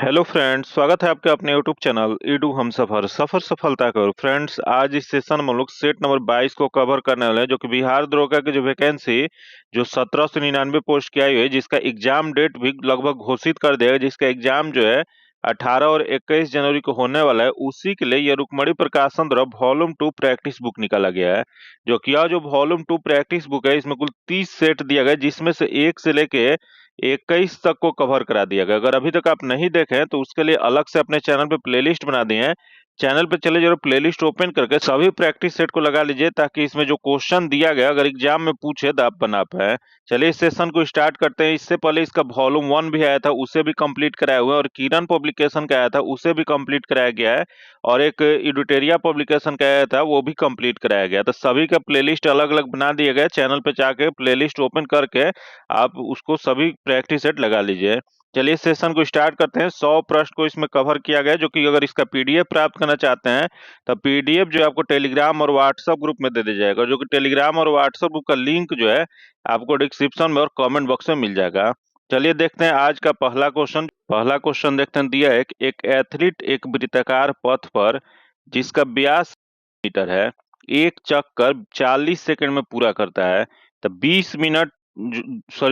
Hello friends, स्वागत है आपके अपने यूट्यूब चैनल ईडू हम सफर सफर सफलता करो। फ्रेंड्स, आज इस सेशन में हम लोग सेट नंबर 22 को कवर करने वाले हैं, जो कि बिहार दरोगा की जो वैकेंसी जो 1799 पोस्ट की आई हुई है, जिसका एग्जाम डेट भी लगभग घोषित कर दिया है, जिसका एग्जाम जो है 18 और 21 जनवरी को होने वाला है। उसी के लिए ये रुक्मणी प्रकाशन द्वारा वॉल्यूम 2 प्रैक्टिस बुक निकाला गया है। जो कि यह जो वॉल्यूम 2 प्रैक्टिस बुक है, इसमें कुल 30 सेट दिया गया है, जिसमें से 1 से लेके 21 तक को कवर करा दिया गया। अगर अभी तक आप नहीं देखे हैं तो उसके लिए अलग से अपने चैनल पे प्लेलिस्ट बना दिए हैं। चैनल पे चले जरूर, प्लेलिस्ट ओपन करके सभी प्रैक्टिस सेट को लगा लीजिए, ताकि इसमें जो क्वेश्चन दिया गया अगर एग्जाम में पूछे तो आप बना पाए। चलिए इस सेशन को स्टार्ट करते हैं। इससे पहले इसका वॉल्यूम 1 भी आया था, उसे भी कंप्लीट कराया हुआ है, और किरण पब्लिकेशन का आया था, उसे भी कंप्लीट कराया गया है, और एक एडिटोरिया पब्लिकेशन का आया था, वो भी कंप्लीट कराया गया। तो सभी का प्लेलिस्ट अलग अलग बना दिए गए। चैनल पे जाके प्लेलिस्ट ओपन करके आप उसको सभी प्रैक्टिस सेट लगा लीजिए। चलिए सेशन को स्टार्ट करते हैं। 100 प्रश्न को इसमें कवर किया गया है, जो कि अगर इसका पीडीएफ प्राप्त करना चाहते हैं तो पीडीएफ जो है आपको टेलीग्राम और व्हाट्सएप ग्रुप में दे दिया जाएगा, जो कि टेलीग्राम और व्हाट्सएप ग्रुप का लिंक जो है आपको डिस्क्रिप्शन में और कमेंट बॉक्स में मिल जाएगा। चलिए देखते हैं आज का पहला क्वेश्चन देखते हैं। दिया है कि एक एथलीट एक वृत्ताकार पथ पर जिसका व्यास मीटर है, एक चक्कर 40 सेकंड में पूरा करता है, तो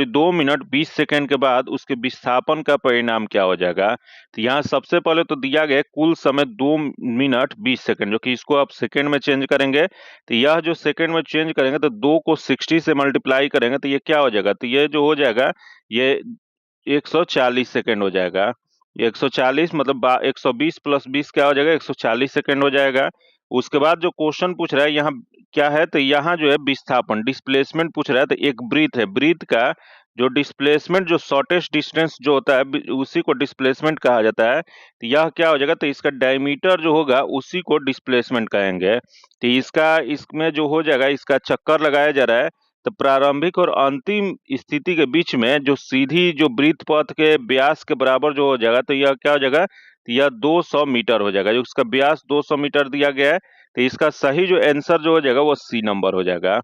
2 मिनट 20 सेकंड के बाद उसके विस्थापन का परिणाम क्या हो जाएगा। तो यहाँ सबसे पहले तो दिया गया कुल समय 2 मिनट 20 सेकंड, जो कि इसको आप सेकंड में चेंज करेंगे। तो यह जो सेकंड में चेंज करेंगे तो 2 को 60 से मल्टीप्लाई करेंगे तो ये क्या हो जाएगा, तो ये जो हो जाएगा ये 140 सेकंड हो जाएगा। 140 मतलब 120 प्लस 20 क्या हो जाएगा, 140 सेकंड हो जाएगा। उसके बाद जो क्वेश्चन पूछ रहा है यहाँ क्या है, तो यहाँ जो है विस्थापन डिस्प्लेसमेंट पूछ रहा है। तो एक ब्रीथ है, ब्रीथ का जो डिस्प्लेसमेंट जो शॉर्टेस्ट डिस्टेंस जो होता है उसी को डिस्प्लेसमेंट कहा जाता है। तो यह क्या हो जाएगा, तो इसका डायमीटर जो होगा उसी को डिस्प्लेसमेंट कहेंगे। तो इसका इसमें जो हो जाएगा, इसका चक्कर लगाया जा रहा है, तो प्रारंभिक और अंतिम स्थिति के बीच में जो सीधी जो वृत्त पथ के व्यास के बराबर जो हो जाएगा, तो यह क्या हो जाएगा, तो यह 200 मीटर हो जाएगा। जो इसका व्यास 200 मीटर दिया गया है, तो इसका सही जो आंसर जो हो जाएगा वो सी नंबर हो जाएगा।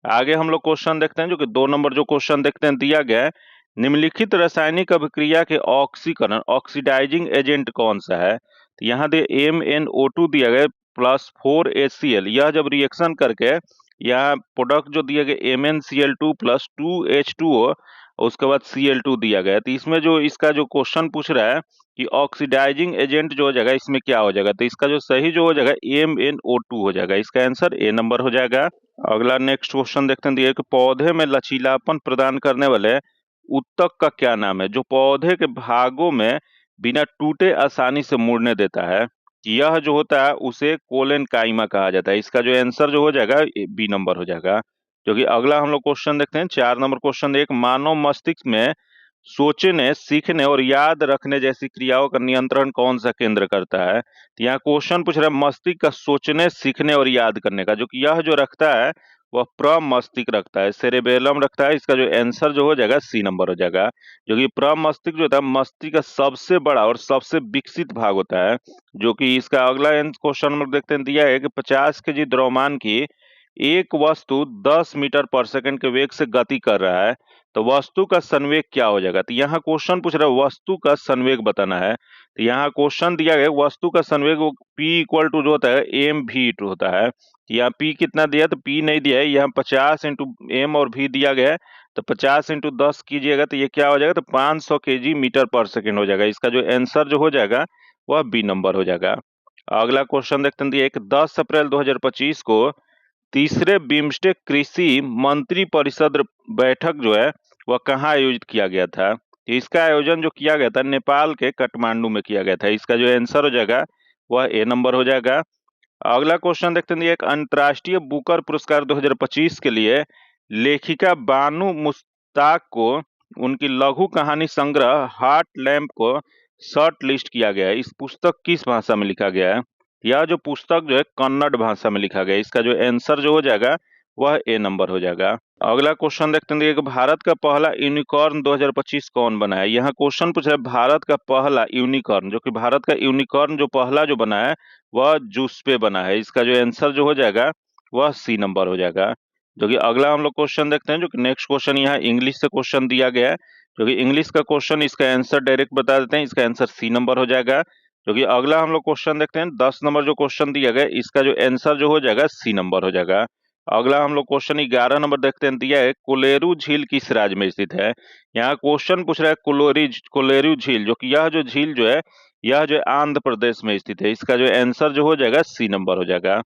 आगे हम लोग क्वेश्चन देखते हैं, जो कि 2 नंबर जो क्वेश्चन देखते हैं। दिया गया है निम्नलिखित रासायनिक अभिक्रिया के ऑक्सीकरण ऑक्सीडाइजिंग एजेंट कौन सा है। तो यहाँ दे MnO2 दिया गया प्लस 4HCl। यह जब रिएक्शन करके यहाँ प्रोडक्ट जो दिया गया MnCl2 प्लस 2H2O, उसके बाद Cl2 दिया गया। तो इसमें जो इसका जो क्वेश्चन पूछ रहा है कि ऑक्सीडाइजिंग एजेंट जो हो जाएगा इसमें क्या हो जाएगा, तो इसका जो सही जो हो जाएगा MnO2 हो जाएगा। इसका आंसर ए नंबर हो जाएगा। अगला नेक्स्ट क्वेश्चन देखते हैं। दिया कि पौधे में लचीलापन प्रदान करने वाले उत्तक का क्या नाम है, जो पौधे के भागों में बिना टूटे आसानी से मुड़ने देता है। यह जो होता है उसे कोलेन काइमा कहा जाता है। इसका जो आंसर जो हो जाएगा बी नंबर हो जाएगा। जो कि अगला हम लोग क्वेश्चन देखते हैं। 4 नंबर क्वेश्चन। एक मानव मस्तिष्क में सोचने, सीखने और याद रखने जैसी क्रियाओं का नियंत्रण कौन सा केंद्र करता है। तो यहाँ क्वेश्चन पूछ रहा है मस्तिष्क का सोचने, सीखने और याद करने का, जो कि यह जो रखता है वह प्रमस्तिष्क रखता है, सेरेबेलम रखता है। इसका जो आंसर जो हो जाएगा सी नंबर हो जाएगा। जो कि प्रमस्तिष्क जो होता है मस्तिष्क का सबसे बड़ा और सबसे विकसित भाग होता है। जो कि इसका अगला क्वेश्चन नंबर देखते हैं। दिया है कि 50 केजी द्रव्यमान की एक वस्तु 10 मीटर पर सेकंड के वेग से गति कर रहा है, तो वस्तु का संवेग क्या हो जाएगा। तो यहाँ क्वेश्चन पूछ रहा है वस्तु का संवेग बताना है। तो यहाँ क्वेश्चन दिया गया वस्तु का संवेग P इक्वल टू जो होता है mv होता है। यहाँ P कितना दिया, तो P नहीं दिया है। यहाँ 50 इंटू m और v दिया गया है, तो 50 इंटू 10 कीजिएगा तो ये क्या हो जाएगा, तो 500 केजी मीटर पर सेकेंड हो जाएगा। इसका जो आंसर जो हो जाएगा वह बी नंबर हो जाएगा। अगला क्वेश्चन देखते हैं। एक 10 अप्रैल 2025 को तीसरे बिम्स्टेक कृषि मंत्री परिषद बैठक जो है वह कहाँ आयोजित किया गया था। इसका आयोजन जो किया गया था नेपाल के काठमांडू में किया गया था। इसका जो आंसर हो जाएगा वह ए नंबर हो जाएगा। अगला क्वेश्चन देखते हैं। एक अंतर्राष्ट्रीय बुकर पुरस्कार 2025 के लिए लेखिका बानू मुश्ताक को उनकी लघु कहानी संग्रह हार्ट लैम्प को शॉर्ट लिस्ट किया गया है। इस पुस्तक किस भाषा में लिखा गया है। यह जो पुस्तक जो है कन्नड़ भाषा में लिखा गया है। इसका जो आंसर जो हो जाएगा वह ए नंबर हो जाएगा। अगला क्वेश्चन देखते हैं कि भारत का पहला यूनिकॉर्न 2025 कौन बना है। यहाँ क्वेश्चन पूछा है भारत का पहला यूनिकॉर्न, जो कि भारत का यूनिकॉर्न जो पहला जो बना है वह जूस पे बना है। इसका जो आंसर जो हो जाएगा वह सी नंबर हो जाएगा। जो कि अगला हम लोग क्वेश्चन देखते हैं। जो कि नेक्स्ट क्वेश्चन यहाँ इंग्लिश से क्वेश्चन दिया गया है। जो कि इंग्लिश का क्वेश्चन, इसका आंसर डायरेक्ट बता देते हैं, इसका आंसर सी नंबर हो जाएगा। जो कि अगला हम लोग क्वेश्चन देखते हैं, 10 नंबर जो क्वेश्चन दिया गया, इसका जो आंसर जो हो जाएगा सी नंबर हो जाएगा। अगला हम लोग क्वेश्चन 11 नंबर देखते हैं, दिया है कोलेरू झील किस राज्य में स्थित है। यहाँ क्वेश्चन पूछ रहा है कोलेरू झील, जो कि यह जो झील जो है, यह जो आंध्र प्रदेश में स्थित है। इसका जो आंसर जो हो जाएगा सी नंबर हो जाएगा।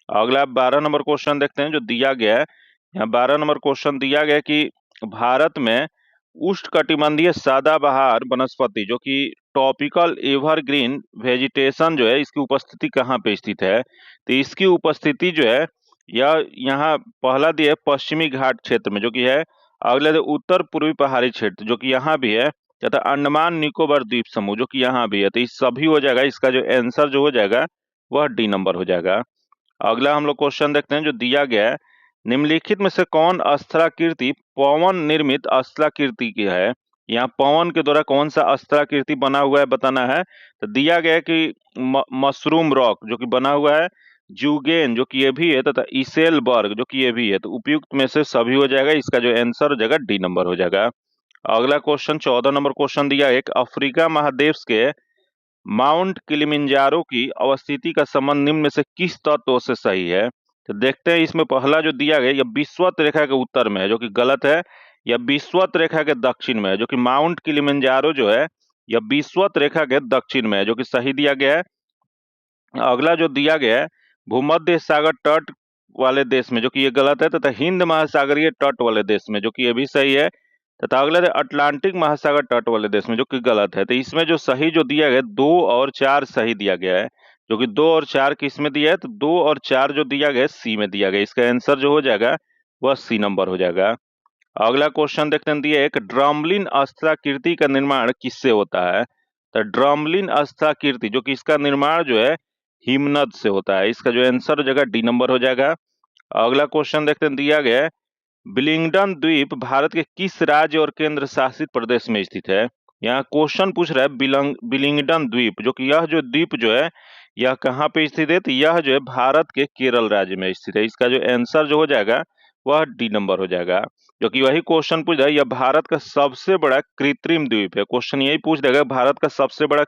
अगला 12 नंबर क्वेश्चन देखते हैं जो दिया गया है। यहाँ 12 नंबर क्वेश्चन दिया गया कि भारत में उष्णकटिबंधीय सदाबहार वनस्पति जो कि टॉपिकल एवरग्रीन वेजिटेशन जो है, इसकी उपस्थिति कहाँ पे स्थित है। तो इसकी उपस्थिति जो है यह यहाँ पहला दिया है पश्चिमी घाट क्षेत्र में जो कि है। अगला है उत्तर पूर्वी पहाड़ी क्षेत्र जो कि यहाँ भी है, तथा अंडमान निकोबार द्वीप समूह जो कि यहाँ भी है। तो इस सभी हो जाएगा, इसका जो आंसर जो हो जाएगा वह डी नंबर हो जाएगा। अगला हम लोग क्वेश्चन देखते हैं जो दिया गया है, निम्नलिखित में से कौन अस्त्राकृति पवन निर्मित अस्त्राकृति की है। यहाँ पवन के द्वारा कौन सा अस्त्राकृति बना हुआ है बताना है। तो दिया गया है कि मशरूम रॉक जो कि बना हुआ है, जुगेन जो कि ये भी है, तथा इसेलबर्ग जो कि ये भी है। तो उपयुक्त में से सभी हो जाएगा, इसका जो आंसर हो जाएगा डी नंबर हो जाएगा। अगला क्वेश्चन 14 नंबर क्वेश्चन दिया है, एक अफ्रीका महादेश के माउंट किलिमिंजारो की अवस्थिति का संबंध निम्न में से किस तत्व से सही है। तो देखते हैं, इसमें पहला जो दिया गया, यह विषुवत रेखा के उत्तर में है जो कि गलत है। यह विषुवत रेखा के दक्षिण में है, जो कि माउंट किलिमिंजारो जो है यह विषुवत रेखा के दक्षिण में है, जो कि सही दिया गया है। अगला जो दिया गया है, भूमध्य सागर तट वाले देश में, जो कि ये गलत है, तथा हिंद महासागरीय तट वाले देश में, जो कि ये भी सही है। तथा अगला है अटलांटिक महासागर तट वाले देश में, जो कि गलत है। तो इसमें जो सही जो दिया गया 2 और 4 सही दिया गया है, जो कि 2 और 4 किस में दिया है, तो 2 और 4 जो दिया गया सी में दिया गया। इसका आंसर जो हो जाएगा वह सी नंबर हो जाएगा। अगला क्वेश्चन देखते हैं, दिया एक ड्रमलिन अस्त्राकृति का निर्माण किससे होता है। तो ड्रमलिन अस्त्राकृति जो कि इसका निर्माण जो है हिमनद से होता है। इसका जो आंसर हो जाएगा डी नंबर हो जाएगा। अगला क्वेश्चन देखते हैं, दिया गया है बिलिंगडन द्वीप भारत के किस राज्य और केंद्र शासित प्रदेश में स्थित है। यहाँ क्वेश्चन पूछ रहा है बिलिंगडन द्वीप, जो कि यह जो द्वीप जो है यह कहाँ पे स्थित है। तो यह जो है भारत के केरल राज्य में स्थित है। इसका जो आंसर जो हो जाएगा वह डी नंबर हो जाएगा। जो कि वही क्वेश्चन पूछ रहा है, यह भारत का सबसे बड़ा कृत्रिम द्वीप है। क्वेश्चन यही पूछ देगा भारत का सबसे बड़ा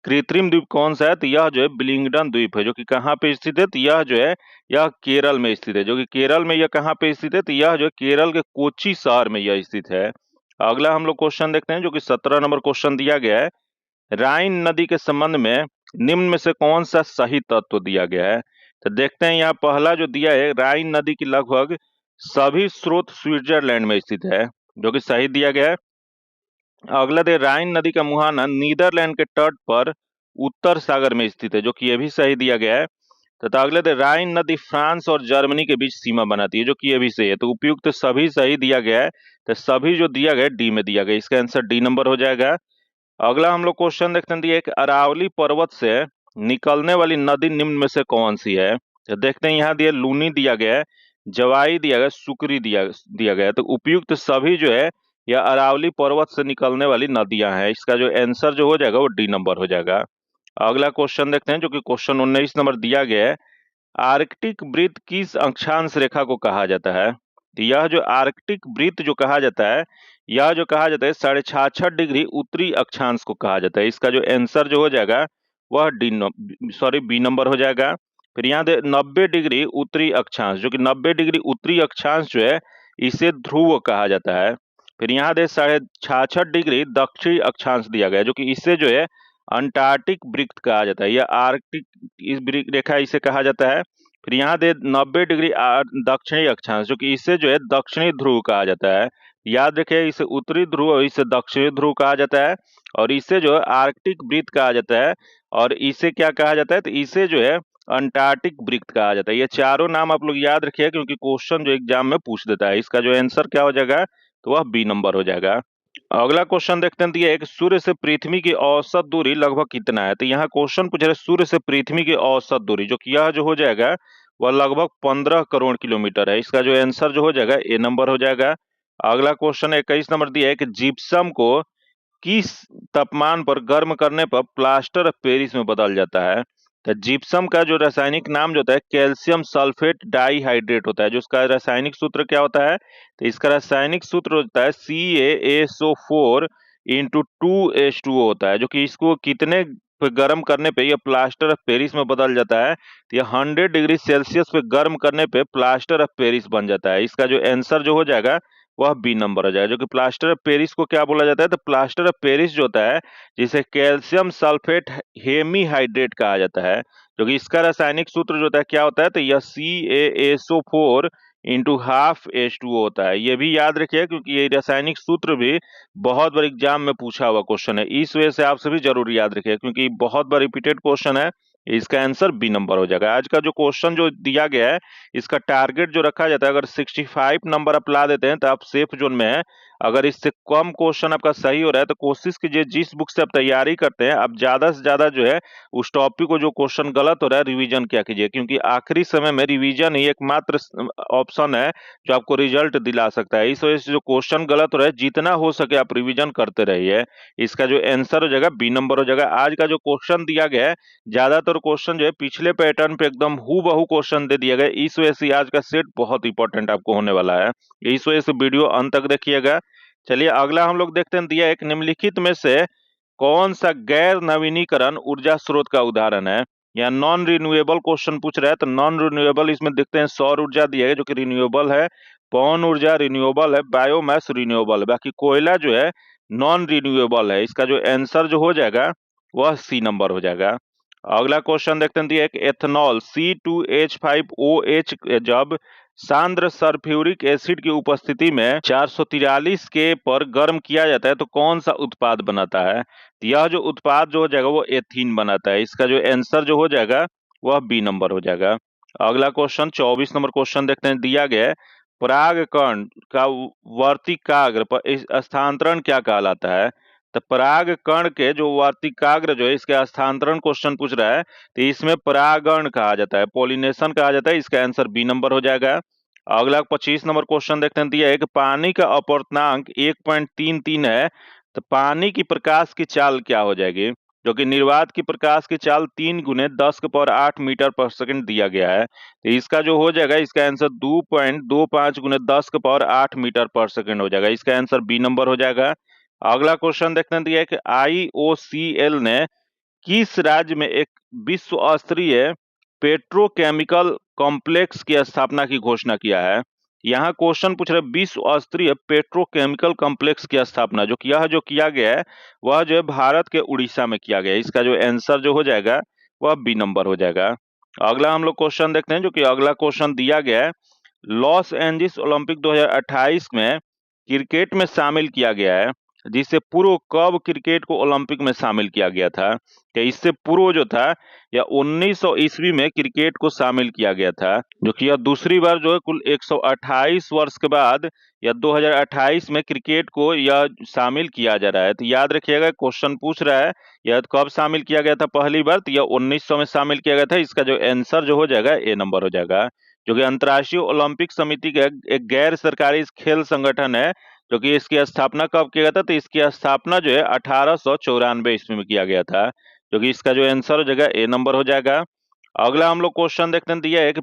कृत्रिम द्वीप कौन सा है। तो यह जो है बिलिंगडन द्वीप है, जो कि कहाँ पे स्थित है। तो यह जो है यह केरल में स्थित है। जो कि केरल में यह कहाँ पे स्थित है, तो यह जो है केरल के कोच्चि शहर में यह स्थित है। अगला हम लोग क्वेश्चन देखते हैं, जो कि 17 नंबर क्वेश्चन दिया गया है, राइन नदी के संबंध में निम्न में से कौन सा सही तत्व दिया गया है। तो देखते हैं, यहाँ पहला जो दिया है, राइन नदी की लगभग सभी स्रोत स्विट्जरलैंड में स्थित है, जो कि सही दिया गया है। अगला दे राइन नदी का मुहाना नीदरलैंड के तट पर उत्तर सागर में स्थित है, जो कि यह भी सही दिया गया है। तथा अगले दे राइन नदी फ्रांस और जर्मनी के बीच सीमा बनाती है, जो कि यह भी सही है। तो उपयुक्त सभी सही दिया गया है। तो सभी जो दिया गया डी में दिया गया, इसका आंसर डी नंबर हो जाएगा। अगला हम लोग क्वेश्चन देखते हैं, एक अरावली पर्वत से निकलने वाली नदी निम्न में से कौन सी है। तो देखते हैं, यहाँ दिया लूनी दिया गया है, जवाई दिया गया, सुकरी दिया गया है। तो उपयुक्त सभी जो है यह अरावली पर्वत से निकलने वाली नदियां हैं। इसका जो आंसर जो हो जाएगा वो डी नंबर हो जाएगा। अगला क्वेश्चन देखते हैं, जो कि क्वेश्चन 19 नंबर दिया गया है, आर्कटिक वृत्त किस अक्षांश रेखा को कहा जाता है। तो यह जो आर्कटिक वृत्त जो कहा जाता है, यह जो कहा जाता है 66.5 डिग्री उत्तरी अक्षांश को कहा जाता है। इसका जो आंसर जो हो जाएगा वह बी नंबर हो जाएगा। फिर यहाँ दे 90 डिग्री उत्तरी अक्षांश, जो कि 90 डिग्री उत्तरी अक्षांश जो है इसे ध्रुव कहा जाता है। फिर यहाँ दे 66.5 डिग्री दक्षिणी अक्षांश दिया गया है, जो कि इससे जो है अंटार्कटिक वृत्त कहा जाता है, या आर्कटिक इस रेखा इसे कहा जाता है। फिर यहाँ दे 90 डिग्री दक्षिणी अक्षांश, जो कि इसे जो है दक्षिणी ध्रुव कहा जाता है। याद रखिए, इसे उत्तरी ध्रुव और इसे दक्षिणी ध्रुव कहा जाता है, और इसे जो है आर्कटिक वृत्त कहा जाता है, और इसे क्या कहा जाता है, तो इसे जो है अंटार्कटिक वृत्त कहा जाता है। ये चारों नाम आप लोग याद रखिए, क्योंकि क्वेश्चन जो एग्जाम में पूछ देता है। इसका जो आंसर क्या हो जाएगा, तो वह बी नंबर हो जाएगा। अगला क्वेश्चन देखते हैं, एक सूर्य से पृथ्वी की औसत दूरी लगभग कितना है। तो यहाँ क्वेश्चन पूछ रहे सूर्य से पृथ्वी की औसत दूरी, जो कि यह जो हो जाएगा वह लगभग 15 करोड़ किलोमीटर है। इसका जो आंसर जो हो जाएगा ए नंबर हो जाएगा। अगला क्वेश्चन 21 नंबर दिया है कि जिप्सम को किस तापमान पर गर्म करने पर प्लास्टर ऑफ पेरिस में बदल जाता है। तो जिप्सम का जो रासायनिक नाम जो होता है कैल्शियम सल्फेट डाइहाइड्रेट होता है। जो उसका रासायनिक सूत्र क्या होता है, तो इसका रासायनिक सूत्र होता है CaSO4 × 2H2O होता है, जो कि इसको कितने पे गर्म करने पे ये प्लास्टर ऑफ पेरिस में बदल जाता है, तो ये 100 डिग्री सेल्सियस पे गर्म करने पे प्लास्टर ऑफ पेरिस बन जाता है। इसका जो आंसर जो हो जाएगा वह बी नंबर हो जाएगा। जो कि प्लास्टर ऑफ पेरिस को क्या बोला जाता है, तो प्लास्टर ऑफ पेरिस जो होता है जिसे कैल्शियम सल्फेट हेमीहाइड्रेट कहा जाता है। जो कि इसका रासायनिक सूत्र जो होता है क्या होता है, तो यह CaSO4 × 1/2H2O होता है। ये भी याद रखिए क्योंकि ये रासायनिक सूत्र भी बहुत बार एग्जाम में पूछा हुआ क्वेश्चन है, इस वजह से आप सभी जरूर याद रखिए क्योंकि बहुत बार रिपीटेड क्वेश्चन है। इसका आंसर बी नंबर हो जाएगा। आज का जो क्वेश्चन जो दिया गया है इसका टारगेट जो रखा जाता है, अगर 65 नंबर आप ला देते हैं तो आप सेफ जोन में है। अगर इससे कम क्वेश्चन आपका सही हो रहा है तो कोशिश कीजिए जिस बुक से आप तैयारी करते हैं आप ज्यादा से ज्यादा जो है उस टॉपिक को जो क्वेश्चन गलत हो रहा है रिवीजन क्या कीजिए, क्योंकि आखिरी समय में रिवीजन ही एकमात्र ऑप्शन है जो आपको रिजल्ट दिला सकता है। इस वजह से जो क्वेश्चन गलत हो रहा है जितना हो सके आप रिवीजन करते रहिए। इसका जो आंसर हो जाएगा बी नंबर हो जाएगा। आज का जो क्वेश्चन दिया गया है ज्यादातर क्वेश्चन जो है पिछले पैटर्न पे एकदम हूबहू क्वेश्चन दे दिया गया, इस वजह से आज का सेट बहुत इंपॉर्टेंट आपको होने वाला है। इस वजह से वीडियो अंत तक देखिएगा। चलिए अगला हम लोग देखते हैं, दिया एक निम्नलिखित में से कौन सा गैर नवीनीकरण ऊर्जा स्रोत का उदाहरण है। या नॉन रिन्यूएबल क्वेश्चन पूछ रहा है, तो नॉन रिन्यूएबल इसमें देखते हैं सौर ऊर्जा दिया है जो कि रिन्यूएबल है, पवन ऊर्जा रिन्यूएबल है, बायोमास रिन्यूएबल है, बाकी कोयला जो है नॉन रिन्यूएबल है। इसका जो आंसर जो हो जाएगा वह सी नंबर हो जाएगा। अगला क्वेश्चन देखते हैं, दिया एक एथेनॉल C2H5OH जब सांद्र सल्फ्यूरिक एसिड की उपस्थिति में 443 के पर गर्म किया जाता है तो कौन सा उत्पाद बनाता है। तो यह जो उत्पाद जो हो जाएगा वो एथीन बनाता है। इसका जो आंसर जो हो जाएगा वह बी नंबर हो जाएगा। अगला क्वेश्चन 24 नंबर क्वेश्चन देखते हैं, दिया गया है परागकण का वर्तिकाग्र पर स्थानांतरण क्या कहलाता है। तो पराग कण के जो वर्तिकाग्र जो है इसके स्थानांतरण क्वेश्चन पूछ रहा है, तो इसमें परागण कहा जाता है, पोलिनेशन कहा जाता है। इसका आंसर बी नंबर हो जाएगा। अगला 25 नंबर क्वेश्चन देखते हैं, दिया है कि पानी का अपवर्तनांक 1.33 है, तो पानी की प्रकाश की चाल क्या हो जाएगी। जो कि निर्वात की प्रकाश की चाल 3 × 10⁸ मीटर पर सेकंड दिया गया है, तो इसका जो हो जाएगा इसका आंसर 2.25 × 10⁸ मीटर पर सेकंड हो जाएगा। इसका आंसर बी नंबर हो जाएगा। अगला क्वेश्चन देखते हैं, दिया है कि IOCL ने किस राज्य में एक विश्व स्तरीय पेट्रोकेमिकल कॉम्प्लेक्स की स्थापना की घोषणा किया है। यहाँ क्वेश्चन पूछ रहे विश्व स्तरीय पेट्रोकेमिकल कॉम्प्लेक्स की स्थापना जो किया गया है वह जो है भारत के उड़ीसा में किया गया है। इसका जो आंसर जो हो जाएगा वह बी नंबर हो जाएगा। अगला हम लोग क्वेश्चन देखते हैं, जो कि अगला क्वेश्चन दिया गया है लॉस एंजिल्स ओलंपिक 2028 में क्रिकेट में शामिल किया गया है, जिससे पूर्व कब क्रिकेट को ओलंपिक में शामिल किया गया था। कि इससे पूर्व जो था या 1900 ईस्वी में क्रिकेट को शामिल किया गया था, जो कि यह दूसरी बार जो है कुल 128 वर्ष के बाद या 2028 में क्रिकेट को यह शामिल किया जा रहा है। तो याद रखिएगा क्वेश्चन पूछ रहा है यह कब शामिल किया गया था पहली बार, तो यह 1900 में शामिल किया गया था। इसका जो आंसर जो हो जाएगा ए नंबर हो जाएगा। जो कि अंतर्राष्ट्रीय ओलंपिक समिति का एक गैर सरकारी खेल संगठन है, जो कि इसकी स्थापना कब किया गया था, तो इसकी स्थापना जो है 1894 ईस्वी में किया गया था। जो कि इसका जो आंसर हो जाएगा ए नंबर हो जाएगा। अगला हम लोग क्वेश्चन देखते हैं, दिया है कि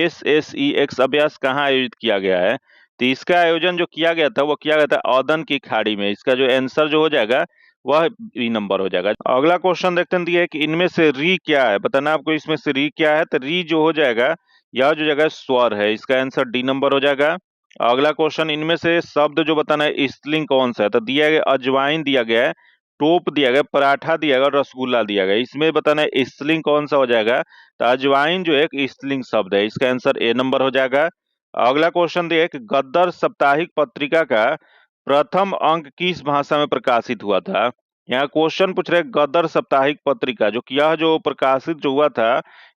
PASSEX अभ्यास कहाँ आयोजित किया गया है। तो इसका आयोजन जो किया गया था वो किया गया था औदन की खाड़ी में। इसका जो आंसर जो हो जाएगा वह बी नंबर हो जाएगा। अगला क्वेश्चन देखते हैं, दिया है कि इनमें से री क्या है, बताना आपको इसमें से री क्या है। तो री जो हो जाएगा यह जो जगह स्वर है, इसका आंसर डी नंबर हो जाएगा। अगला क्वेश्चन, इनमें से शब्द जो बताना है स्त्रीलिंग कौन सा है। तो दिया गया अजवाइन दिया गया है, टोप दिया गया, पराठा दिया गया और रसगुल्ला दिया गया। इसमें बताना है स्त्रीलिंग कौन सा हो जाएगा। तो अजवाइन जो एक स्त्रीलिंग शब्द है, इसका आंसर ए नंबर हो जाएगा। अगला क्वेश्चन दिया है कि गद्दर साप्ताहिक पत्रिका का प्रथम अंक किस भाषा में प्रकाशित हुआ था। यहाँ क्वेश्चन पूछ रहे गदर साप्ताहिक पत्रिका जो कि यह जो प्रकाशित जो हुआ था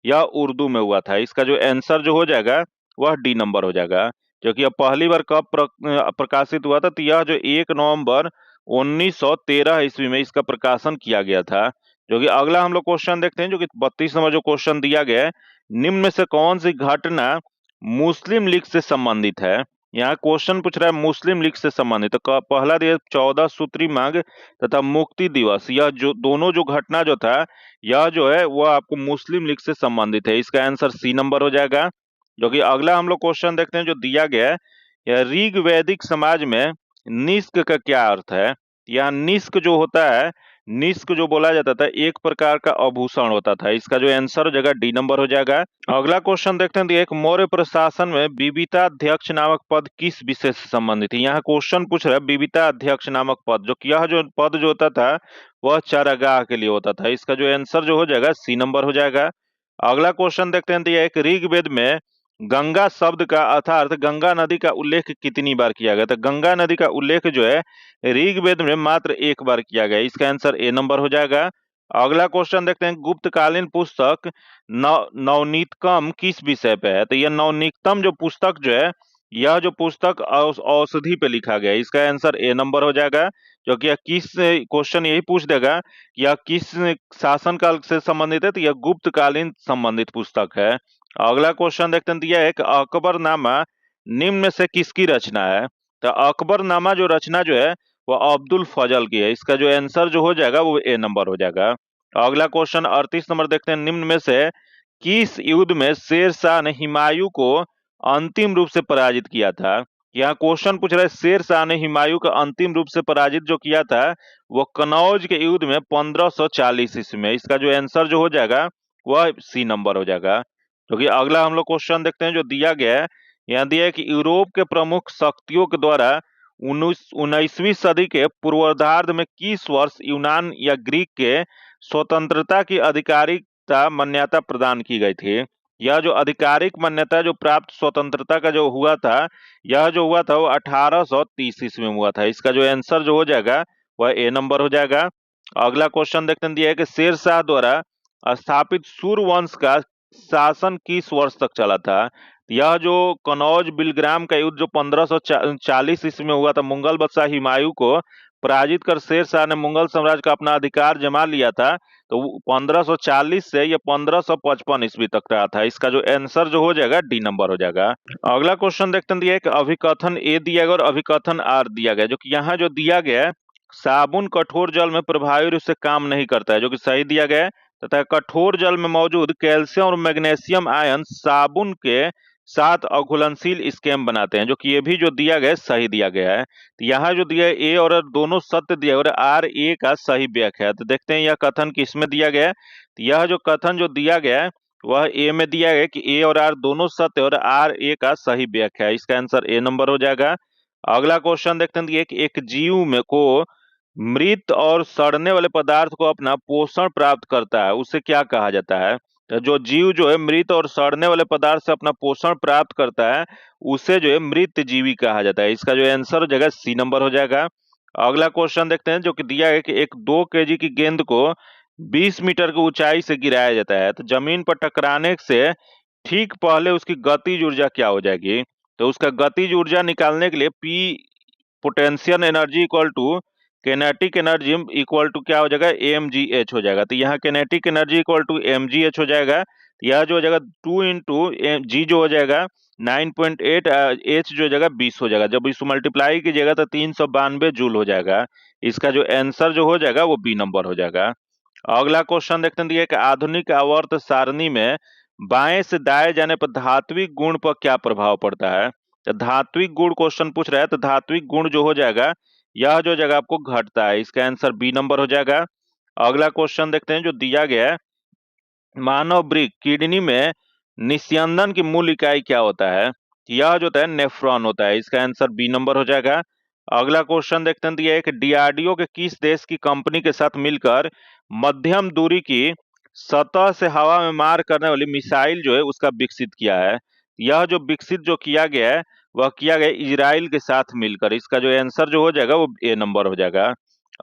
यह उर्दू में हुआ था। इसका जो आंसर जो हो जाएगा वह डी नंबर हो जाएगा। जो कि यह पहली बार कब प्रकाशित हुआ था, तो यह जो 1 नवंबर 1913 ईस्वी में इसका प्रकाशन किया गया था। जो कि अगला हम लोग क्वेश्चन देखते हैं, जो कि 32 नंबर जो क्वेश्चन दिया गया है, निम्न में से कौन सी घटना मुस्लिम लीग से संबंधित है। यहाँ क्वेश्चन पूछ रहा है मुस्लिम लीग से संबंधित, तो पहला दिया 14 सूत्री मांग तथा मुक्ति दिवस, यह जो दोनों जो घटना जो था यह जो है वह आपको मुस्लिम लीग से संबंधित है। इसका आंसर सी नंबर हो जाएगा। जो कि अगला हम लोग क्वेश्चन देखते हैं जो दिया गया है, यह ऋग वैदिक समाज में निष्क का क्या अर्थ है। यहाँ निष्क जो होता है, निष्क जो बोला जाता था एक प्रकार का आभूषण होता था। इसका जो आंसर हो जाएगा डी नंबर हो जाएगा। अगला क्वेश्चन देखते हैं, एक मौर्य प्रशासन में विविता अध्यक्ष नामक पद किस विषय से संबंधित है। यहाँ क्वेश्चन पूछ रहा है विविता अध्यक्ष नामक पद, जो कि यह जो पद जो होता था वह चारागाह के लिए होता था। इसका जो आंसर जो हो जाएगा सी नंबर हो जाएगा। अगला क्वेश्चन देखते हैं, एक ऋग्वेद में गंगा शब्द का अर्थात गंगा नदी का उल्लेख कितनी बार किया गया। तो गंगा नदी का उल्लेख जो है ऋग्वेद में मात्र एक बार किया गया। इसका आंसर ए नंबर हो जाएगा। अगला क्वेश्चन देखते हैं, गुप्तकालीन पुस्तक नवनीतकम किस विषय पे है। तो यह नवनीतम जो पुस्तक जो है, यह जो पुस्तक औषधि पे लिखा गया है। इसका आंसर ए नंबर हो जाएगा। जो कि यह किस क्वेश्चन यही पूछ देगा यह किस शासनकाल से संबंधित है, तो यह गुप्तकालीन संबंधित पुस्तक है। अगला क्वेश्चन देखते हैं, दिया है कि अकबरनामा निम्न में से किसकी रचना है। तो अकबरनामा जो रचना जो है वो अब्दुल फजल की है। इसका जो आंसर जो हो जाएगा वो ए नंबर हो जाएगा। अगला क्वेश्चन 38 नंबर देखते हैं, निम्न में से किस युद्ध में शेर शाह ने हुमायूं को अंतिम रूप से पराजित किया था। यहाँ क्वेश्चन पूछ रहा है शेर शाह ने हुमायूं को अंतिम रूप से पराजित जो किया था वो कनौज के युद्ध में 1540 ईस्वी में। इसका जो आंसर जो हो जाएगा वह सी नंबर हो जाएगा। क्योंकि अगला हम लोग क्वेश्चन देखते हैं जो दिया गया है, यहाँ दिया है कि यूरोप के प्रमुख शक्तियों के द्वारा 19वीं सदी के पूर्वार्ध में किस वर्ष यूनान या ग्रीक के स्वतंत्रता की आधिकारिकता मान्यता प्रदान की गई थी। यह जो आधिकारिक मान्यता जो प्राप्त स्वतंत्रता का जो हुआ था, यह जो हुआ था वो 1830 ईस्वी में हुआ था। इसका जो आंसर जो हो जाएगा वह ए नंबर हो जाएगा। अगला क्वेश्चन देखते हैं, दिया है कि शेर शाह द्वारा स्थापित सूर्यवंश का शासन किस वर्ष तक चला था। यह जो कनौज बिलग्राम का युद्ध जो 1540 ईस्वी में हुआ था, मुगल बादशाह हुमायूं को पराजित कर शेर शाह ने मुगल साम्राज्य का अपना अधिकार जमा लिया था। तो 1540 से यह 1555 ईस्वी तक रहा था। इसका जो आंसर जो हो जाएगा डी नंबर हो जाएगा। अगला क्वेश्चन देखते हैं, दिया है कि अभिकथन ए दिया गया और अभिकथन आर दिया गया। जो कि यहाँ जो दिया गया है साबुन कठोर जल में प्रभावी रूप से काम नहीं करता है, जो कि सही दिया गया है। तथा कठोर जल में मौजूद कैल्शियम और मैग्नीशियम आयन साबुन के साथ अघुलनशील स्केम बनाते हैं, जो कि ये भी जो दिया गया है सही दिया गया है। तो यहाँ जो दिया है ए और दोनों सत्य दिया और आर ए का सही व्याख्या है। तो देखते हैं यह कथन किसमें दिया गया है। तो यह जो कथन जो दिया गया है वह ए में दिया गया कि ए और आर दोनों सत्य और आर ए का सही व्याख्या है। इसका आंसर ए नंबर हो जाएगा। अगला क्वेश्चन देखते हैं, एक जीव में को मृत और सड़ने वाले पदार्थ को अपना पोषण प्राप्त करता है उसे क्या कहा जाता है। तो जो जीव जो है मृत और सड़ने वाले पदार्थ से अपना पोषण प्राप्त करता है उसे जो है मृत जीवी कहा जाता है। इसका जो आंसर हो जाएगा सी नंबर हो जाएगा। अगला क्वेश्चन देखते हैं, जो कि दिया है कि एक 2 केजी की गेंद को 20 मीटर की ऊंचाई से गिराया जाता है, तो जमीन पर टकराने से ठीक पहले उसकी गतिज ऊर्जा क्या हो जाएगी। तो उसका गतिज ऊर्जा निकालने के लिए P potential energy equal to kinetic energy equal to क्या हो जाएगा mgh हो जाएगा। तो यहाँ kinetic energy equal to mgh हो जाएगा। तो यह जो हो जाएगा 2 इंटू जी जो हो जाएगा 9.8 h जो हो जाएगा 20 हो जाएगा। जब इसको मल्टीप्लाई कीजिएगा तो 392 जूल हो जाएगा। इसका जो आंसर जो हो जाएगा वो बी नंबर हो जाएगा। अगला क्वेश्चन देखते हैं, दिया कि आधुनिक आवर्त सारणी में बाएं से दाएं जाने पर धात्विक गुण पर क्या प्रभाव पड़ता है। तो धात्विक गुण क्वेश्चन पूछ रहा है, तो धात्विक गुण जो हो जाएगा यह जो जगह आपको घटता है। इसका आंसर बी नंबर हो जाएगा। अगला क्वेश्चन देखते हैं जो दिया गया है, मानव वृक्क किडनी में निस्यंदन की मूल इकाई क्या होता है। यह जो होता है नेफ्रॉन होता है। इसका आंसर बी नंबर हो जाएगा। अगला क्वेश्चन देखते हैं, दिया है कि डीआरडीओ के किस देश की कंपनी के साथ मिलकर मध्यम दूरी की सतह से हवा में मार करने वाली मिसाइल जो है उसका विकसित किया है। यह जो विकसित जो किया गया है वह किया गया इजराइल के साथ मिलकर। इसका जो आंसर जो हो जाएगा वो ए नंबर हो जाएगा।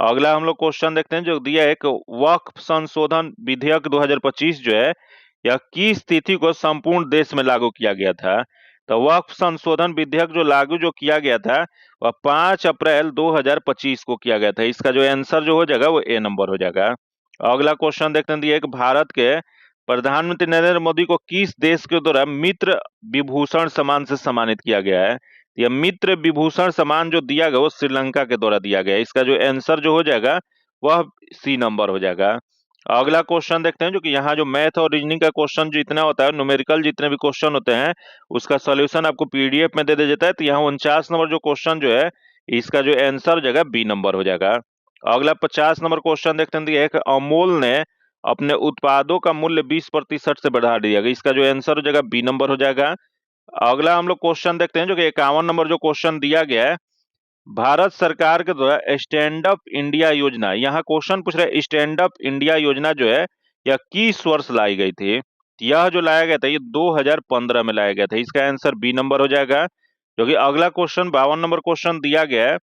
अगला हम लोग क्वेश्चन देखते हैं, जो दिया है कि वक्फ संशोधन विधेयक 2025 जो है यह किस तिथि को संपूर्ण देश में लागू किया गया था। तो वक्फ संशोधन विधेयक जो लागू जो किया गया था वह 5 अप्रैल 2025 को किया गया था। इसका जो आंसर जो हो जाएगा वो ए नंबर हो जाएगा। अगला क्वेश्चन देखते हैं, दिया है कि भारत के प्रधानमंत्री नरेंद्र मोदी को किस देश के द्वारा मित्र विभूषण सम्मान से सम्मानित किया गया है। यह मित्र विभूषण सम्मान जो दिया गया वो श्रीलंका के द्वारा दिया गया। इसका जो आंसर जो हो जाएगा वह सी नंबर हो जाएगा। अगला क्वेश्चन देखते हैं, जो कि यहाँ जो मैथ और रीजनिंग का क्वेश्चन जितना होता है, न्यूमेरिकल जितने भी क्वेश्चन होते हैं उसका सॉल्यूशन आपको पीडीएफ में दे दिया जाता है। तो यहाँ 49 नंबर जो क्वेश्चन जो है इसका जो आंसर हो जाएगा बी नंबर हो जाएगा। अगला 50 नंबर क्वेश्चन देखते हैं, एक अमूल ने अपने उत्पादों का मूल्य 20% से बढ़ा दिया गया। इसका जो आंसर हो जाएगा बी नंबर हो जाएगा। अगला हम लोग क्वेश्चन देखते हैं, जो कि 51 नंबर जो क्वेश्चन दिया गया है, भारत सरकार के द्वारा स्टैंड अप इंडिया योजना, यहाँ क्वेश्चन पूछ रहा है स्टैंड अप इंडिया योजना जो है यह किस वर्ष लाई गई थी। यह जो लाया गया था ये 2015 में लाया गया था। इसका आंसर बी नंबर हो जाएगा। जो कि अगला क्वेश्चन 52 नंबर क्वेश्चन दिया गया है,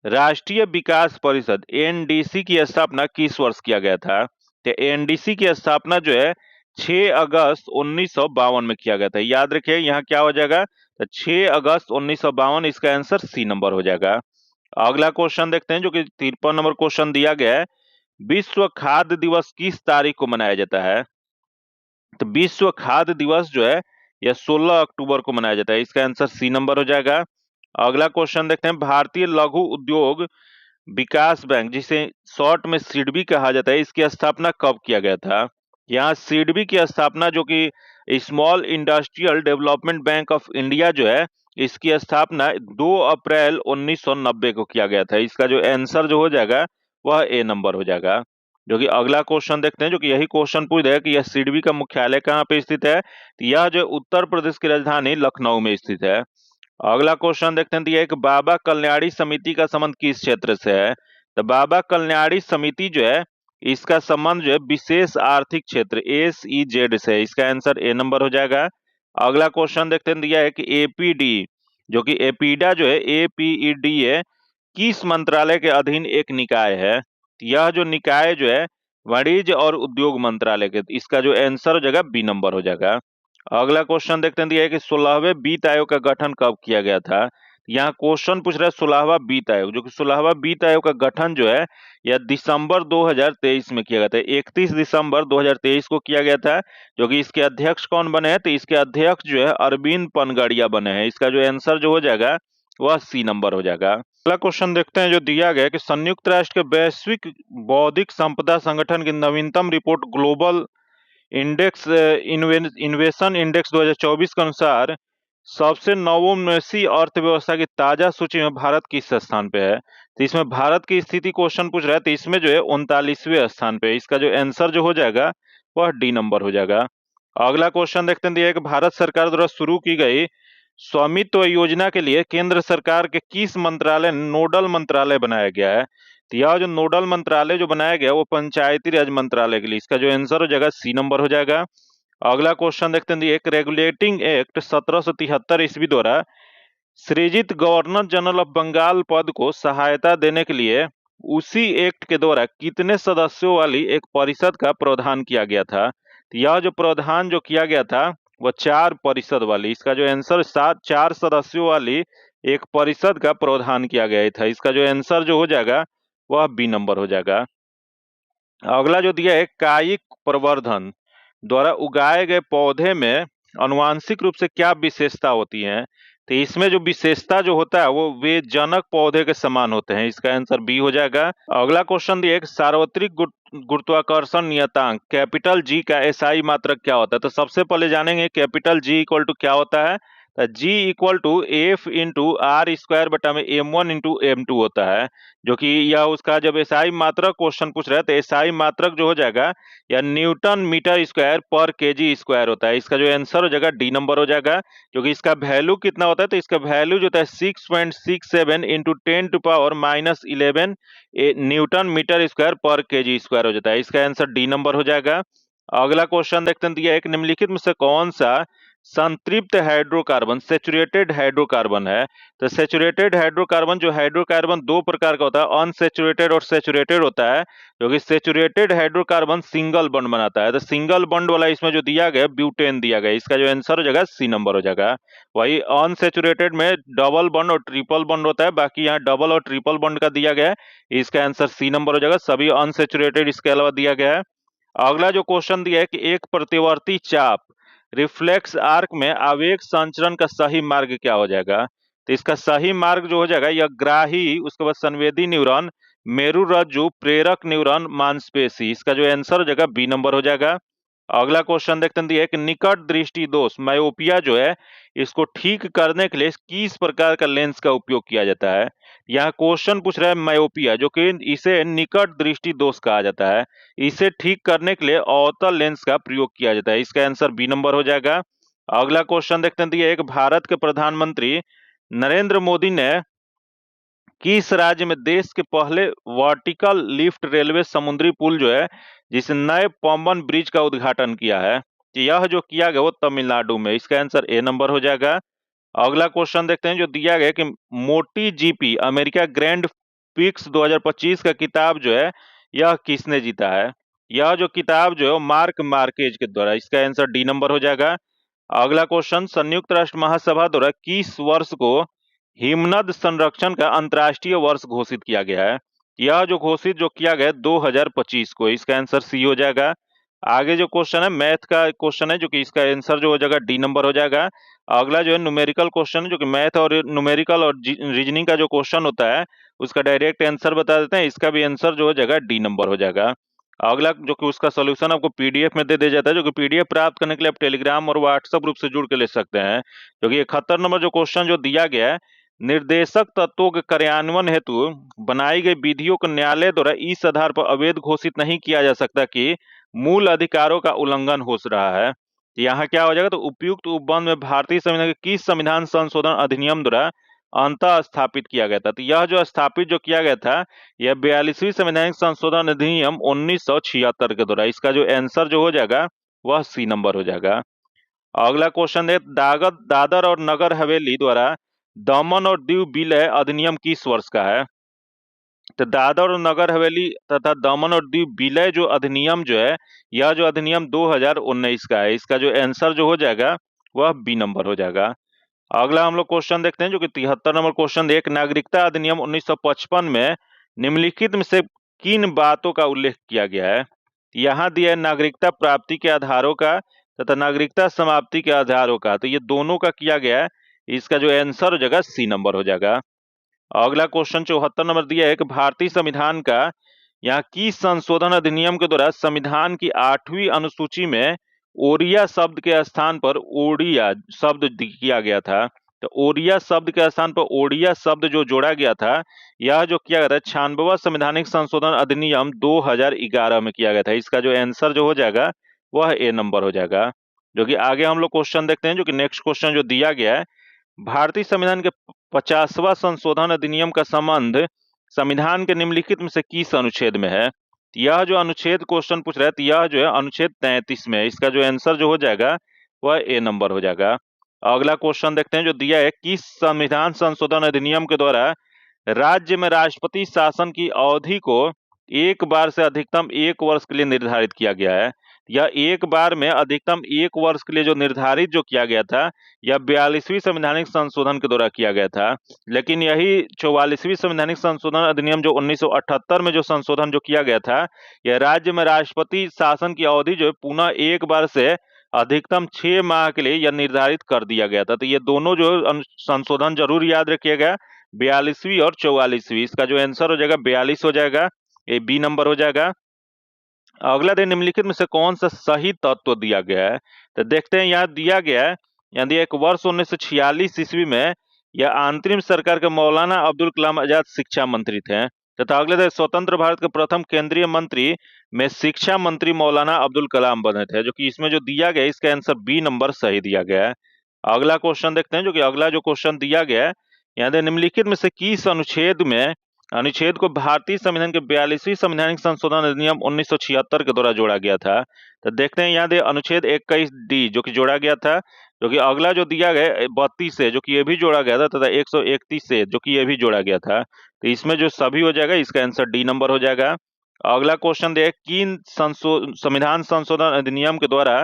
राष्ट्रीय विकास परिषद एनडीसी की स्थापना किस वर्ष किया गया था। तो एनडीसी की स्थापना जो है 6 अगस्त 1952 में किया गया था। याद रखिए यहाँ क्या हो जाएगा, तो 6 अगस्त 1952, इसका आंसर सी नंबर हो जाएगा। अगला क्वेश्चन देखते हैं, जो कि 53 नंबर क्वेश्चन दिया गया है, विश्व खाद्य दिवस किस तारीख को मनाया जाता है। तो विश्व खाद्य दिवस जो है यह 16 अक्टूबर को मनाया जाता है। इसका आंसर सी नंबर हो जाएगा। अगला क्वेश्चन देखते हैं, भारतीय लघु उद्योग विकास बैंक, जिसे शॉर्ट में सिडबी कहा जाता है, इसकी स्थापना कब किया गया था। यहाँ सिडबी की स्थापना, जो कि small industrial development bank of India जो है, इसकी स्थापना 2 अप्रैल 1990 को किया गया था। इसका जो आंसर जो हो जाएगा वह ए नंबर हो जाएगा। जो कि अगला क्वेश्चन देखते हैं, जो कि यही क्वेश्चन पूछ रहा है कि यह सिडबी का मुख्यालय कहाँ पे स्थित है। तो यह जो उत्तर प्रदेश की राजधानी लखनऊ में स्थित है। अगला क्वेश्चन देखते हैं, दिया एक बाबा कल्याणी समिति का संबंध किस क्षेत्र से है। तो बाबा कल्याणी समिति जो है इसका संबंध जो है विशेष आर्थिक क्षेत्र SEZ से है। इसका आंसर ए नंबर हो जाएगा। अगला क्वेश्चन देखते हैं, दिया है कि एपीडी, जो कि एपीडा जो है APED है, किस मंत्रालय के अधीन एक निकाय है। यह जो निकाय जो है वाणिज्य और उद्योग मंत्रालय के, इसका जो आंसर हो जाएगा बी नंबर हो जाएगा। अगला क्वेश्चन देखते हैं, दिया है कि 16वें वित्त आयोग का गठन कब किया गया था। यहाँ क्वेश्चन पूछ रहा है 16वां वित्त आयोग, जो कि 16वां वित्त आयोग का गठन जो है यह दिसंबर 2023 में किया गया था। 31 दिसंबर 2023 को किया गया था। जो कि इसके अध्यक्ष कौन बने हैं, तो इसके अध्यक्ष जो है अरविंद पनगड़िया बने हैं। इसका जो आंसर जो हो जाएगा वह सी नंबर हो जाएगा। अगला क्वेश्चन देखते हैं, जो दिया गया कि संयुक्त राष्ट्र के वैश्विक बौद्धिक संपदा संगठन की नवीनतम रिपोर्ट ग्लोबल इंडेक्स इन्वेशन इंडेक्स 2024 के अनुसार सबसे नवोन्मेषी अर्थव्यवस्था की ताजा सूची में भारत किस स्थान पे है। तो इसमें भारत की स्थिति क्वेश्चन पूछ रहा है, तो इसमें जो है 39वें स्थान पे है। इसका जो आंसर जो हो जाएगा वह डी नंबर हो जाएगा। अगला क्वेश्चन देखते हैं, दिया है कि भारत सरकार द्वारा शुरू की गई स्वामित्व योजना के लिए केंद्र सरकार के किस मंत्रालय नोडल मंत्रालय बनाया गया है। तो यह जो नोडल मंत्रालय जो बनाया गया वो पंचायती राज मंत्रालय के लिए। इसका जो आंसर हो जाएगा सी नंबर हो जाएगा। अगला क्वेश्चन देखते हैं, एक रेगुलेटिंग एक्ट 1773 ईस्वी द्वारा सृजित गवर्नर जनरल ऑफ बंगाल पद को सहायता देने के लिए उसी एक्ट के द्वारा कितने सदस्यों वाली एक परिषद का प्रावधान किया गया था। तो यह जो प्रावधान जो किया गया था वह 4 परिषद वाली, इसका जो आंसर 4 सदस्यों वाली एक परिषद का प्रावधान किया गया था। इसका जो आंसर जो हो जाएगा वह बी नंबर हो जाएगा। अगला जो दिया है, कायिक प्रवर्धन द्वारा उगाए गए पौधे में अनुवांशिक रूप से क्या विशेषता होती है। तो इसमें जो विशेषता जो होता है वो वे जनक पौधे के समान होते हैं। इसका आंसर बी हो जाएगा। अगला क्वेश्चन दिया, एक सार्वत्रिक गुरुत्वाकर्षण नियतांक कैपिटल जी का एसआई मात्रक क्या होता है। तो सबसे पहले जानेंगे कैपिटल जी इक्वल टू क्या होता है। G equal to F into R square बटा में M1 इंटू M2 होता है। जो कि यह उसका जब एसआई मात्रक क्वेश्चन पूछ रहा है तो एसआई मात्रक जो हो जाएगा या न्यूटन मीटर स्क्वायर पर केजी स्क्वायर होता है। इसका जो आंसर हो जाएगा डी नंबर हो जाएगा। क्योंकि इसका वैल्यू कितना होता है, तो इसका वैल्यू जो होता है 6.67 into 10 to power -11 newton metre square पर केजी स्क्वायर हो जाता है। इसका आंसर डी नंबर हो जाएगा। अगला क्वेश्चन देखते हैं, दिया एक निम्नलिखित में से कौन सा संतृप्त हाइड्रोकार्बन सेचुरेटेड हाइड्रोकार्बन है। तो सेचुरेटेड हाइड्रोकार्बन जो हाइड्रोकार्बन 2 प्रकार का होता है, अनसेचुरेटेड और सेचुरेटेड होता है। क्योंकि सेचुरेटेड हाइड्रोकार्बन सिंगल बॉन्ड बनाता है, तो सिंगल बॉन्ड वाला इसमें जो दिया गया ब्यूटेन दिया गया। इसका जो आंसर हो जाएगा सी नंबर हो जाएगा। वही अनसेचुरेटेड में डबल बॉन्ड और ट्रिपल बॉन्ड होता है, बाकी यहाँ डबल और ट्रिपल बॉन्ड का दिया गया है। इसका आंसर सी नंबर हो जाएगा। सभी अनसेचुरेटेड इसके अलावा दिया गया है। अगला जो क्वेश्चन दिया है कि एक प्रतिवर्ती चाप रिफ्लेक्स आर्क में आवेग संचरण का सही मार्ग क्या हो जाएगा। तो इसका सही मार्ग जो हो जाएगा यह ग्राही, उसके बाद संवेदी न्यूरॉन, मेरुरज्जु, प्रेरक न्यूरॉन, मांसपेशी। इसका जो आंसर हो जाएगा बी नंबर हो जाएगा। अगला क्वेश्चन देखते हैं, एक निकट दृष्टि दोष मायोपिया जो है इसको ठीक करने के लिए किस प्रकार का लेंस का उपयोग किया जाता है। यहाँ क्वेश्चन पूछ रहा है मायोपिया, जो कि इसे निकट दृष्टि दोष कहा जाता है, इसे ठीक करने के लिए अवतल लेंस का प्रयोग किया जाता है। इसका आंसर बी नंबर हो जाएगा। अगला क्वेश्चन देखते हैं, एक भारत के प्रधानमंत्री नरेंद्र मोदी ने किस राज्य में देश के पहले वर्टिकल लिफ्ट रेलवे समुद्री पुल जो है जिसे नए पंबन ब्रिज का उद्घाटन किया है, तो यह जो किया गया वो तमिलनाडु में। इसका आंसर ए नंबर हो जाएगा। अगला क्वेश्चन देखते हैं, जो दिया गया कि मोटी जीपी अमेरिका ग्रैंड पिक्स 2025 का किताब जो है यह किसने जीता है। यह जो किताब जो है वो मार्क मार्केज के द्वारा। इसका आंसर डी नंबर हो जाएगा। अगला क्वेश्चन, संयुक्त राष्ट्र महासभा द्वारा किस वर्ष को हिमनद संरक्षण का अंतर्राष्ट्रीय वर्ष घोषित किया गया है। यह जो घोषित जो किया गया 2025 को। इसका आंसर सी हो जाएगा। आगे जो क्वेश्चन है मैथ का क्वेश्चन है, जो कि इसका आंसर जो हो जाएगा डी नंबर हो जाएगा। अगला जो है न्यूमेरिकल क्वेश्चन है, जो कि मैथ और न्यूमेरिकल और रीजनिंग का जो क्वेश्चन होता है उसका डायरेक्ट आंसर बता देते हैं। इसका भी आंसर जो हो जाएगा डी नंबर हो जाएगा। अगला जो कि उसका सोल्यूशन आपको पीडीएफ में दे दिया जाता है, जो कि पीडीएफ प्राप्त करने के लिए आप टेलीग्राम और व्हाट्सएप ग्रुप से जुड़ के ले सकते हैं। जो कि 71 नंबर जो क्वेश्चन जो दिया गया है, निर्देशक तत्वों के कार्यान्वयन हेतु बनाई गई विधियों को न्यायालय द्वारा इस आधार पर अवैध घोषित नहीं किया जा सकता कि मूल अधिकारों का उल्लंघन हो रहा है। यहाँ क्या हो जाएगा, तो उपयुक्त उपबंध में भारतीय संविधान के किस संविधान संशोधन अधिनियम द्वारा अंतः स्थापित किया गया था। तो यह जो स्थापित जो किया गया था यह 42वीं संवैधानिक संशोधन अधिनियम 1976 के द्वारा। इसका जो आंसर जो हो जाएगा वह सी नंबर हो जाएगा। अगला क्वेश्चन है, दादर और नगर हवेली द्वारा दमन और दीव विलय अधिनियम किस वर्ष का है। तो दादर और नगर हवेली तथा दमन और दीव विलय जो अधिनियम जो है यह जो अधिनियम 2019 का है। इसका जो आंसर जो हो जाएगा वह बी नंबर हो जाएगा। अगला हम लोग क्वेश्चन देखते हैं, जो कि 73 नंबर क्वेश्चन, एक नागरिकता अधिनियम 1955 में निम्नलिखित में से किन बातों का उल्लेख किया गया है। यहाँ दिया है नागरिकता प्राप्ति के आधारों का तथा नागरिकता समाप्ति के आधारों का, तो ये दोनों का किया गया है। इसका जो आंसर हो जाएगा सी नंबर हो जाएगा। अगला क्वेश्चन 74 नंबर दिया है कि भारतीय संविधान का यहाँ की संशोधन अधिनियम के द्वारा संविधान की 8वीं अनुसूची में ओडिया शब्द के स्थान पर ओडिया शब्द किया गया था। तो ओडिया शब्द के स्थान पर ओडिया शब्द जो जोड़ा गया था यह जो किया गया था 96वां संवैधानिक संशोधन अधिनियम 2011 में किया गया था। इसका जो आंसर जो हो जाएगा वह ए नंबर हो जाएगा। जो कि आगे हम लोग क्वेश्चन देखते हैं, जो कि नेक्स्ट क्वेश्चन जो दिया गया है, भारतीय संविधान के 50वां संशोधन अधिनियम का संबंध संविधान के निम्नलिखित में से किस अनुच्छेद में है। यह जो अनुच्छेद क्वेश्चन पूछ रहा है, तो यह जो है अनुच्छेद 33 में है। इसका जो आंसर जो हो जाएगा वह ए नंबर हो जाएगा। अगला क्वेश्चन देखते हैं, जो दिया है, किस संविधान संशोधन अधिनियम के द्वारा राज्य में राष्ट्रपति शासन की अवधि को एक बार से अधिकतम 1 वर्ष के लिए निर्धारित किया गया है। यह एक बार में अधिकतम 1 वर्ष के लिए जो निर्धारित जो किया गया था यह 42वीं संवैधानिक संशोधन के द्वारा किया गया था। लेकिन यही 44वीं संवैधानिक संशोधन अधिनियम जो 1978 में जो संशोधन जो किया गया था, यह राज्य में राष्ट्रपति शासन की अवधि जो पुनः एक बार से अधिकतम 6 माह के लिए यह निर्धारित कर दिया गया था। तो ये दोनों जो संशोधन जरूर याद रखिएगा, 42वीं और 44वीं। इसका जो आंसर हो जाएगा 42 हो जाएगा, ये बी नंबर हो जाएगा। अगला दिन निम्नलिखित में से कौन सा सही तत्व दिया गया है। तो देखते हैं, यहाँ दिया गया है, यानी एक वर्ष 1946 ईस्वी में यह अंतरिम सरकार के मौलाना अब्दुल कलाम आजाद शिक्षा मंत्री थे, तथा अगले दिन स्वतंत्र भारत के प्रथम केंद्रीय मंत्री में शिक्षा मंत्री मौलाना अब्दुल कलाम बने थे। जो कि इसमें जो दिया गया इसका आंसर बी नंबर सही दिया गया है। अगला क्वेश्चन देखते हैं, जो कि अगला जो क्वेश्चन दिया गया है, यहाँ निम्नलिखित में से किस अनुच्छेद को भारतीय संविधान के 42वीं संवैधानिक संशोधन अधिनियम 1976 के द्वारा जोड़ा गया था। तो देखते हैं, यहाँ अनुच्छेद 21D जो कि जोड़ा गया था, जो कि अगला जो दिया गया 32 से जो कि ये भी जोड़ा गया था, तथा 131 से जो कि ये भी जोड़ा गया था। तो इसमें जो सभी हो जाएगा इसका आंसर डी नंबर हो जाएगा। अगला क्वेश्चन दे, किन संविधान संशोधन अधिनियम के द्वारा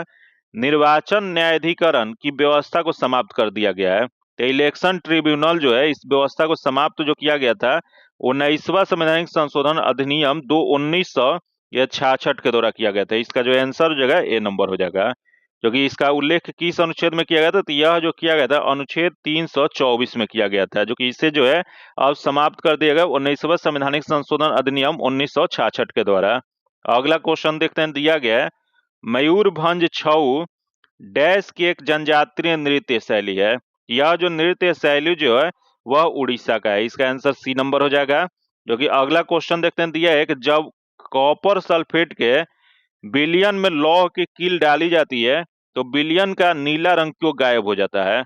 निर्वाचन न्यायाधिकरण की व्यवस्था को समाप्त कर दिया गया है। तो इलेक्शन ट्रिब्यूनल जो है इस व्यवस्था को समाप्त जो किया गया था 19वां संवैधानिक संशोधन अधिनियम 1966 के द्वारा किया गया था। इसका जो आंसर हो जाएगा ए नंबर हो जाएगा। जो कि इसका उल्लेख किस अनुच्छेद में किया गया था, तो यह जो किया गया था अनुच्छेद 324 में किया गया था, जो कि इसे जो है अब समाप्त कर दिया गया 19वें संवैधानिक संशोधन अधिनियम 1966 के द्वारा। अगला क्वेश्चन देखते हैं, दिया गया है मयूरभंज छऊ डैश की एक जनजातीय नृत्य शैली है। यह जो नृत्य शैली जो है वह उड़ीसा का है। इसका आंसर सी नंबर हो जाएगा। जो कि अगला क्वेश्चन देखते हैं, दिया है कि जब कॉपर सल्फेट के विलयन में लौह की कील डाली जाती है तो विलयन का नीला रंग क्यों गायब हो जाता है।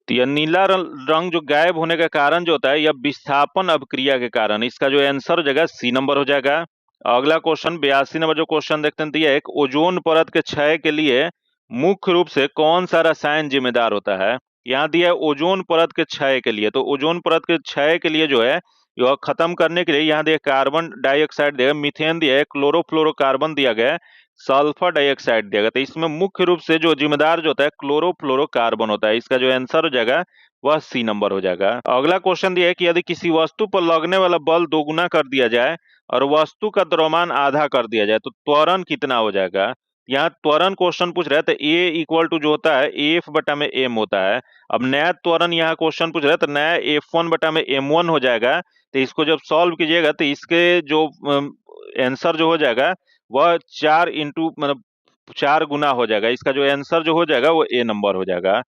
तो यह नीला रंग जो गायब होने का कारण जो होता है यह विस्थापन अभिक्रिया के कारण। इसका जो आंसर हो जाएगा सी नंबर हो जाएगा। अगला क्वेश्चन 82 नंबर जो क्वेश्चन देखते हैं, दिया एक ओजोन परत के क्षय के लिए मुख्य रूप से कौन सा रसायन जिम्मेदार होता है। यहाँ दिया है ओजोन परत के क्षय के लिए, तो ओजोन परत के क्षय के लिए जो है यह खत्म करने के लिए यहाँ दिया कार्बन डाइऑक्साइड दिया, मीथेन दिया है, क्लोरोफ्लोरोकार्बन दिया गया, सल्फर डाइऑक्साइड दिया गया। तो इसमें मुख्य रूप से जो जिम्मेदार जो होता है क्लोरोफ्लोरोकार्बन होता है। इसका जो आंसर हो जाएगा वह सी नंबर हो जाएगा। अगला क्वेश्चन दिया है कि यदि किसी वस्तु पर लगने वाला बल दोगुना कर दिया जाए और वस्तु का द्रव्यमान आधा कर दिया जाए तो त्वरण कितना हो जाएगा। यहाँ त्वरण क्वेश्चन पूछ रहा है, तो ए इक्वल टू जो होता है एफ बटा में एम होता है। अब नया त्वरण यहाँ क्वेश्चन पूछ रहा है, तो नया F1 बटा में M1 हो जाएगा। तो इसको जब सॉल्व कीजिएगा तो इसके जो आंसर जो हो जाएगा वह 4 इंटू मतलब 4 गुना हो जाएगा। इसका जो आंसर जो हो जाएगा वो ए नंबर हो जाएगा,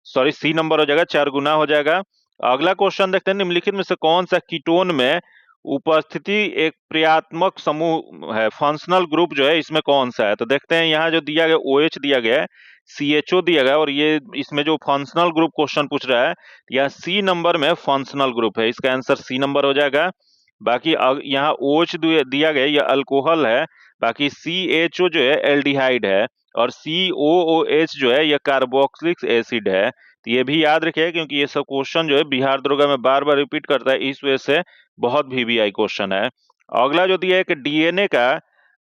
सॉरी सी नंबर हो जाएगा, 4 गुना हो जाएगा। अगला क्वेश्चन देखते हैं, निम्नलिखित में से कौन सा कीटोन में उपस्थिति एक क्रियात्मक समूह है, फंक्शनल ग्रुप जो है इसमें कौन सा है। तो देखते हैं यहाँ जो दिया गया OH दिया गया है, CHO दिया गया, और ये इसमें जो फंक्शनल ग्रुप क्वेश्चन पूछ रहा है यह सी नंबर में फंक्शनल ग्रुप है। इसका आंसर सी नंबर हो जाएगा। बाकी यहाँ OH दिया गया यह अल्कोहल है, बाकी CHO जो है एल्डिहाइड है, और COOH जो है यह कार्बोक्सिलिक एसिड है। तो ये भी याद रखिए क्योंकि ये सब क्वेश्चन जो है बिहार दरोगा में बार बार रिपीट करता है, इस वजह से बहुत VVI क्वेश्चन है। अगला जो दिया है कि DNA का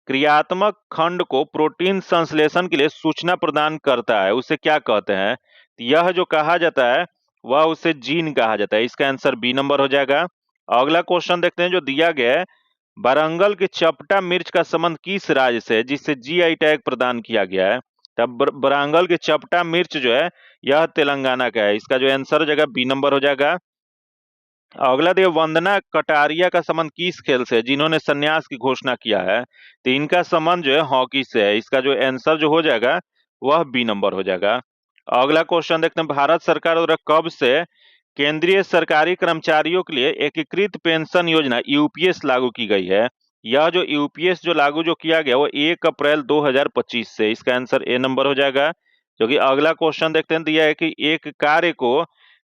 क्रियात्मक खंड को प्रोटीन संश्लेषण के लिए सूचना प्रदान करता है, उसे क्या कहते हैं। तो यह जो कहा जाता है वह उसे जीन कहा जाता है। इसका आंसर बी नंबर हो जाएगा। अगला क्वेश्चन देखते हैं जो दिया गया है, वारंगल की चपटा मिर्च का संबंध किस राज्य से है जिससे GI टैग प्रदान किया गया है। तब वारंगल की चपटा मिर्च जो है यह तेलंगाना का है। इसका जो आंसर हो जाएगा बी नंबर हो जाएगा। अगला दिया वंदना कटारिया का संबंध किस खेल से है जिन्होंने संन्यास की घोषणा किया है। तो इनका संबंध जो है हॉकी से है। इसका जो आंसर जो हो जाएगा वह बी नंबर हो जाएगा। अगला क्वेश्चन देखते हैं, भारत सरकार द्वारा कब से केंद्रीय सरकारी कर्मचारियों के लिए एकीकृत पेंशन योजना यूपीएस लागू की गई है। यह जो यूपीएस जो लागू जो किया गया वो 1 अप्रैल 2025 से। इसका आंसर ए नंबर हो जाएगा। जो कि अगला क्वेश्चन देखते हैं, दिया है कि एक कार्य को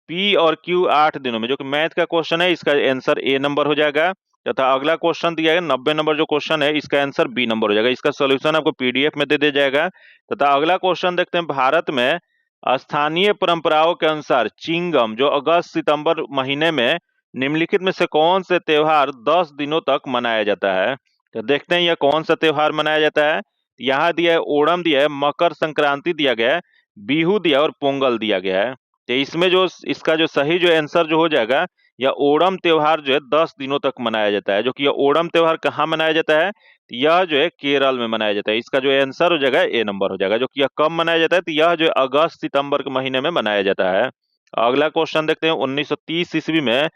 P और Q 8 दिनों में, जो कि मैथ का क्वेश्चन है, इसका आंसर ए नंबर हो जाएगा। तथा अगला क्वेश्चन दिया है 90 नंबर जो क्वेश्चन है इसका आंसर बी नंबर हो जाएगा। इसका सॉल्यूशन आपको PDF में दे दिया जाएगा। तथा अगला क्वेश्चन देखते हैं, भारत में स्थानीय परंपराओं के अनुसार चिंगम जो अगस्त सितंबर महीने में निम्नलिखित में से कौन से त्योहार 10 दिनों तक मनाया जाता है। तो देखते हैं यह कौन सा त्योहार मनाया जाता है। यहाँ दिया है ओणम दिया है, मकर संक्रांति दिया गया है, बिहू दिया और पोंगल दिया गया है। तो इसमें जो इसका जो सही जो आंसर जो हो जाएगा, यह ओणम त्योहार जो है 10 दिनों तक मनाया जाता है। जो कि यह ओणम त्योहार कहाँ मनाया जाता है, यह जो है केरल में मनाया जाता है। इसका जो आंसर हो जाएगा ए नंबर हो जाएगा। जो कि यह कब मनाया जाता है, तो यह जो अगस्त सितंबर के महीने में मनाया जाता है। अगला क्वेश्चन देखते हैं, 1930 ईस्वी में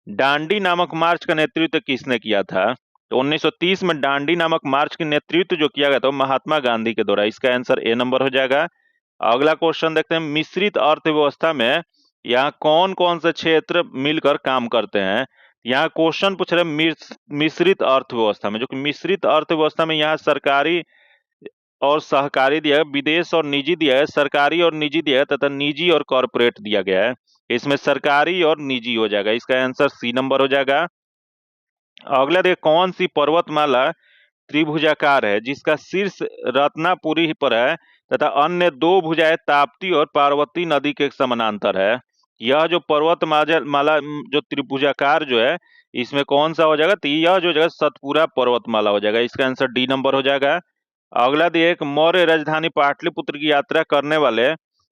डांडी नामक मार्च का नेतृत्व किसने किया था। तो 1930 में डांडी नामक मार्च के नेतृत्व जो किया गया था महात्मा गांधी के द्वारा। इसका आंसर ए नंबर हो जाएगा। अगला क्वेश्चन देखते हैं, मिश्रित अर्थव्यवस्था में यहाँ कौन कौन से क्षेत्र मिलकर काम करते हैं। यहाँ क्वेश्चन पूछ रहे हैं मिश्रित अर्थव्यवस्था में, जो कि मिश्रित अर्थव्यवस्था में यहाँ सरकारी और सहकारी दिया है, विदेश और निजी दिया है, सरकारी और निजी दिया है, तथा निजी और कॉरपोरेट दिया गया है। इसमें सरकारी और निजी हो जाएगा। इसका आंसर सी नंबर हो जाएगा। अगला देखिए, कौन सी पर्वतमाला त्रिभुजाकार है जिसका शीर्ष रत्नापुरी पर है तथा अन्य दो भुजाएं ताप्ती और पार्वती नदी के समानांतर है। यह जो पर्वतमाला जो त्रिभुजाकार जो है इसमें कौन सा हो जाएगा, तो यह जो जगह सतपुरा पर्वतमाला हो जाएगा। इसका आंसर डी नंबर हो जाएगा। अगला दिए, एक मौर्य राजधानी पाटलिपुत्र की यात्रा करने वाले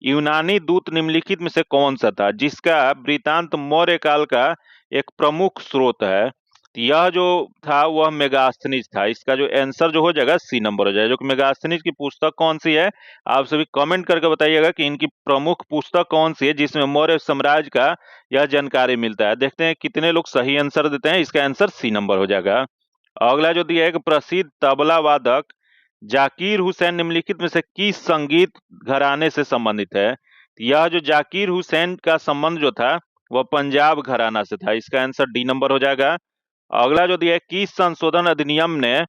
यूनानी दूत निम्नलिखित में से कौन सा था जिसका वृतांत मौर्य काल का एक प्रमुख स्रोत है। तो यह जो था वह मेगास्थनीज था। इसका जो आंसर जो हो जाएगा सी नंबर हो जाएगा। जो कि मेगास्थनीज की पुस्तक कौन सी है, आप सभी कमेंट करके बताइएगा कि इनकी प्रमुख पुस्तक कौन सी है जिसमें मौर्य साम्राज्य का यह जानकारी मिलता है। देखते हैं कितने लोग सही आंसर देते हैं। इसका आंसर सी नंबर हो जाएगा। अगला जो दिया है कि प्रसिद्ध तबला वादक जाकिर हुसैन निम्नलिखित में से किस संगीत घराने से संबंधित है। यह जो जाकिर हुसैन का संबंध जो था वह पंजाब घराना से था। इसका आंसर डी नंबर हो जाएगा। अगला जो दिया है, किस संशोधन अधिनियम ने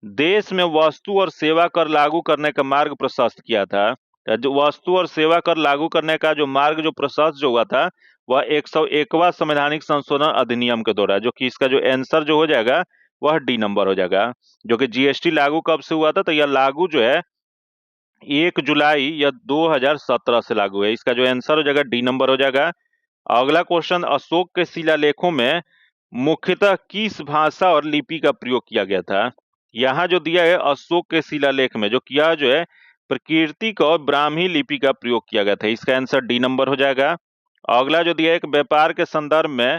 देश में वस्तु और सेवा कर लागू करने का मार्ग प्रशस्त किया था। जो वस्तु और सेवा कर लागू करने का जो मार्ग जो प्रशस्त जो हुआ था वह 101वां संवैधानिक संशोधन अधिनियम के द्वारा, जो कि इसका जो आंसर जो हो जाएगा वह डी नंबर हो जाएगा। जो कि जीएसटी लागू कब से हुआ था, तो यह लागू जो है 1 जुलाई या 2017 से लागू है। इसका जो आंसर हो जाएगा डी नंबर हो जाएगा। अगला क्वेश्चन, अशोक के शिलालेखों में मुख्यतः किस भाषा और लिपि का प्रयोग किया गया था। यहाँ जो दिया है अशोक के शिलालेख में जो किया जो है प्राकृतिक और ब्राह्मी लिपि का प्रयोग किया गया था। इसका आंसर डी नंबर हो जाएगा। अगला जो दिया है कि व्यापार के संदर्भ में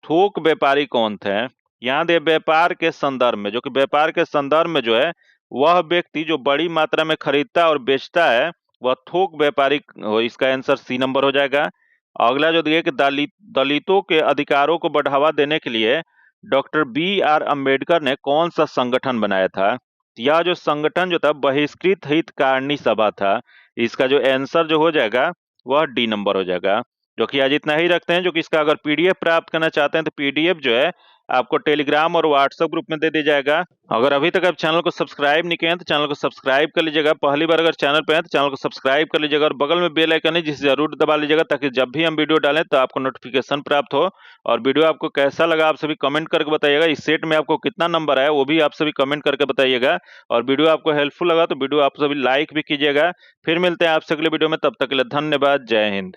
थोक व्यापारी कौन थे। यहाँ दे व्यापार के संदर्भ में, जो कि व्यापार के संदर्भ में जो है वह व्यक्ति जो बड़ी मात्रा में खरीदता और बेचता है वह थोक व्यापारी हो। इसका आंसर सी नंबर हो जाएगा। अगला जो दिया कि दलितों के अधिकारों को बढ़ावा देने के लिए डॉक्टर BR अम्बेडकर ने कौन सा संगठन बनाया था। यह जो संगठन जो था बहिष्कृत हितकारिणी सभा था। इसका जो आंसर जो हो जाएगा वह डी नंबर हो जाएगा। जो कि आज इतना ही रखते हैं। जो कि इसका अगर पीडीएफ प्राप्त करना चाहते हैं तो पीडीएफ जो है आपको टेलीग्राम और व्हाट्सएप ग्रुप में दे दिया जाएगा। अगर अभी तक आप चैनल को सब्सक्राइब नहीं किए हैं तो चैनल को सब्सक्राइब कर लीजिएगा। पहली बार अगर चैनल पे हैं तो चैनल को सब्सक्राइब कर लीजिएगा और बगल में बेल आइकन है जिसे जरूर दबा लीजिएगा ताकि जब भी हम वीडियो डालें तो आपको नोटिफिकेशन प्राप्त हो। और वीडियो आपको कैसा लगा आप सभी कमेंट करके बताइएगा। इस सेट में आपको कितना नंबर आया वो भी आप सभी कमेंट करके बताइएगा। और वीडियो आपको हेल्पफुल लगा तो वीडियो आप सभी लाइक भी कीजिएगा। फिर मिलते हैं आपसे अगले वीडियो में, तब तक के लिए धन्यवाद। जय हिंद।